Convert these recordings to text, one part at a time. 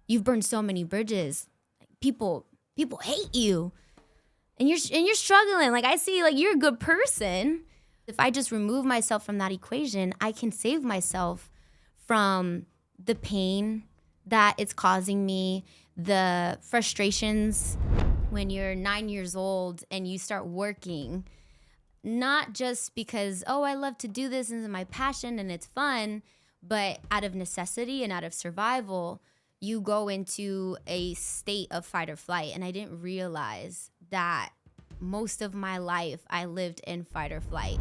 you've burned so many bridges. Like, people hate you. And you're struggling. Like, I see, like, you're a good person. If I just remove myself from that equation, I can save myself from the pain that it's causing me, the frustrations. When you're 9 years old and you start working, not just because, oh, I love to do this and it's my passion and it's fun, but out of necessity and out of survival, you go into a state of fight or flight. And I didn't realize that most of my life I lived in fight or flight.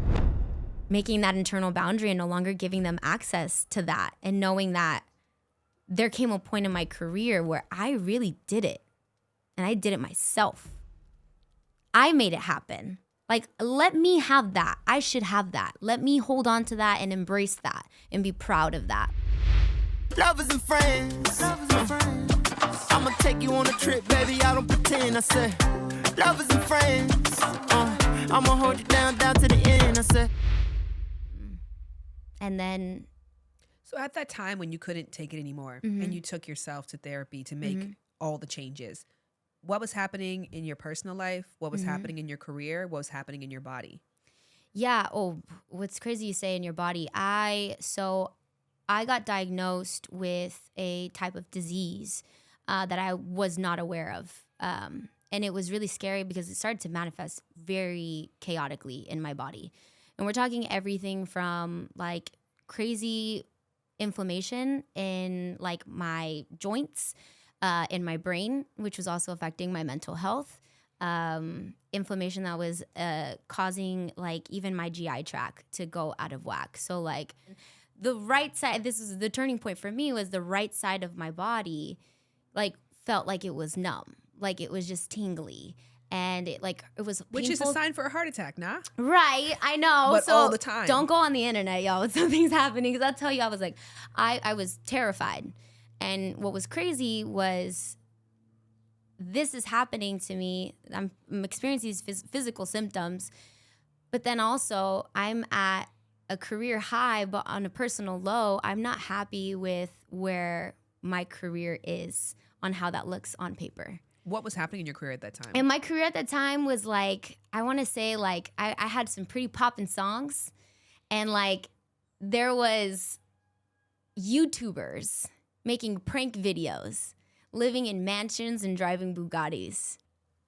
Making that internal boundary and no longer giving them access to that, and knowing that there came a point in my career where I really did it. And I did it myself. I made it happen. Like, let me have that. I should have that. Let me hold on to that and embrace that and be proud of that. Lovers and friends. I'ma take you on a trip, baby. I don't pretend. I said, lovers and friends. I'ma hold you down to the end. I said. And then. So at that time when you couldn't take it anymore, and you took yourself to therapy to make all the changes, what was happening in your personal life? What was happening in your career? What was happening in your body? Yeah. Oh, what's crazy you say in your body. I got diagnosed with a type of disease that I was not aware of. And it was really scary because it started to manifest very chaotically in my body. And we're talking everything from like crazy inflammation in like my joints, in my brain, which was also affecting my mental health. Inflammation that was causing like even my GI tract to go out of whack. So like the right side, this is the turning point for me, was the right side of my body like felt like it was numb, like it was just tingly. And it was painful. Which is a sign for a heart attack, nah? Right, I know. But so all the time. Don't go on the internet, y'all, when something's happening. Because I'll tell you, I was like, I was terrified. And what was crazy was this is happening to me. I'm experiencing these physical symptoms. But then also I'm at a career high, but on a personal low. I'm not happy with where my career is on how that looks on paper. What was happening in your career at that time? And my career at that time was like, I want to say like, I had some pretty poppin' songs, and like there was YouTubers making prank videos, living in mansions and driving Bugattis.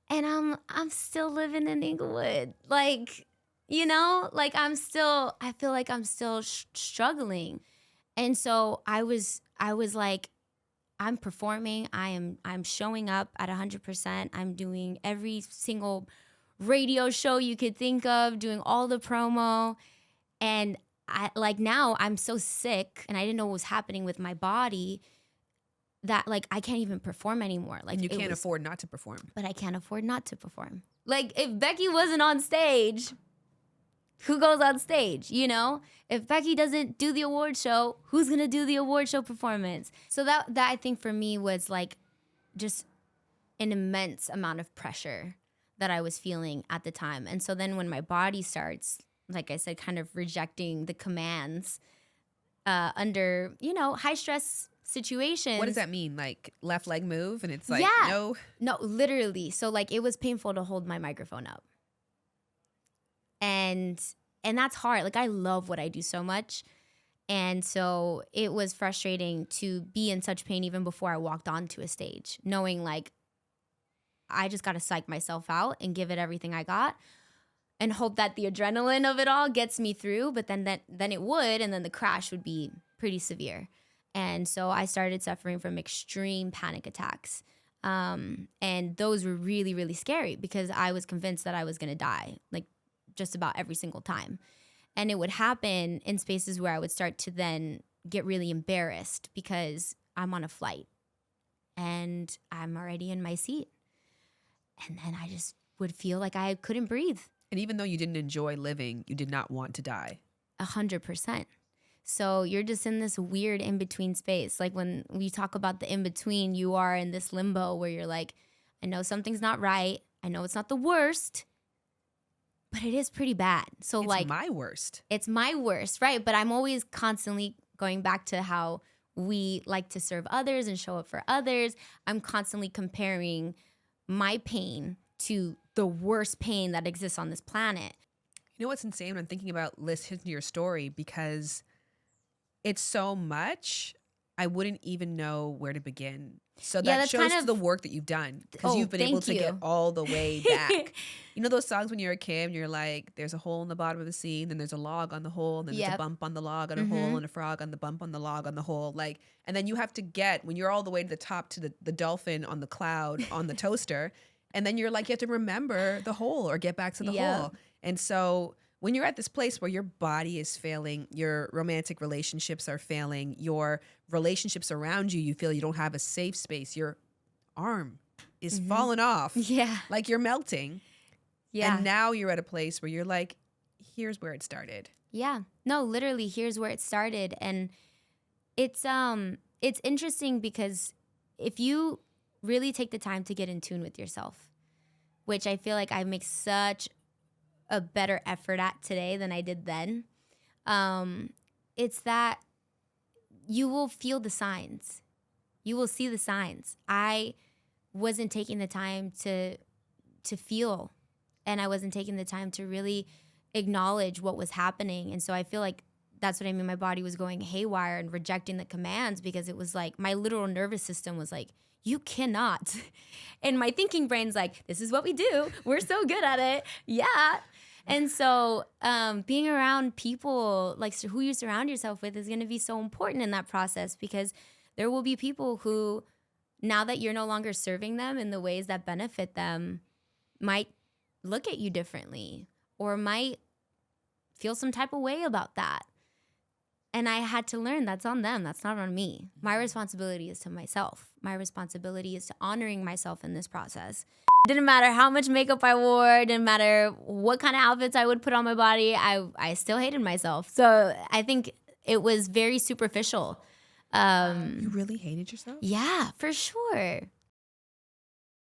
And I'm still living in Inglewood. Like, you know, like I feel like I'm still struggling. And so I was like, I'm performing. I'm showing up at 100%. I'm doing every single radio show you could think of, doing all the promo. And now I'm so sick and I didn't know what was happening with my body that like I can't even perform anymore. Like, and you can't afford not to perform. But I can't afford not to perform. Like if Becky wasn't on stage, who goes on stage, you know? If Becky doesn't do the award show, who's going to do the award show performance? So that I think for me was like just an immense amount of pressure that I was feeling at the time. And so then when my body starts, like I said, kind of rejecting the commands under, you know, high stress situations. What does that mean? Like left leg move and it's like, No, literally. So like it was painful to hold my microphone up. And that's hard. Like I love what I do so much. And so it was frustrating to be in such pain even before I walked onto a stage, knowing like I just got to psych myself out and give it everything I got and hope that the adrenaline of it all gets me through. But then it would, and then the crash would be pretty severe. And so I started suffering from extreme panic attacks. And those were really, really scary because I was convinced that I was going to die, like just about every single time. And it would happen in spaces where I would start to then get really embarrassed because I'm on a flight and I'm already in my seat. And then I just would feel like I couldn't breathe. And even though you didn't enjoy living, you did not want to die. 100%. So you're just in this weird in-between space. Like when we talk about the in-between, you are in this limbo where you're like, I know something's not right. I know it's not the worst, but it is pretty bad. So it's like my worst. It's my worst, right? But I'm always constantly going back to how we like to serve others and show up for others. I'm constantly comparing my pain to the worst pain that exists on this planet. You know what's insane when I'm thinking about listening to your story, because it's so much, I wouldn't even know where to begin. So that that's shows kind of the work that you've done, because you've been able thank to get you. all the way back. You know those songs when you're a kid and you're like, there's a hole in the bottom of the sea, then there's a log on the hole, and then there's a Yep. bump on the log on a hole, and a frog on the bump on the log on the hole. Like, and then you have to get, when you're all the way to the top, to the dolphin on the cloud on the toaster, and then you're like, you have to remember the hole or get back to the Yep. hole. And so when you're at this place where your body is failing, your romantic relationships are failing, your relationships around you, you feel you don't have a safe space, your arm is falling off. Yeah. Like you're melting. Yeah. And now you're at a place where you're like, here's where it started. Yeah. No, literally, here's where it started. And it's interesting because if you really take the time to get in tune with yourself, which I feel like I make such a better effort at today than I did then, it's that you will feel the signs. You will see the signs. I wasn't taking the time to feel, and I wasn't taking the time to really acknowledge what was happening. And so I feel like that's what I mean. My body was going haywire and rejecting the commands, because it was like my literal nervous system was like, you cannot. And my thinking brain's like, this is what we do. We're so good at it. Yeah. And so being around people, like who you surround yourself with, is going to be so important in that process, because there will be people who, now that you're no longer serving them in the ways that benefit them, might look at you differently or might feel some type of way about that. And I had to learn that's on them. That's not on me. My responsibility is to myself. My responsibility is to honoring myself in this process. Didn't matter how much makeup I wore, didn't matter what kind of outfits I would put on my body, I still hated myself. So I think it was very superficial. You really hated yourself? Yeah, for sure.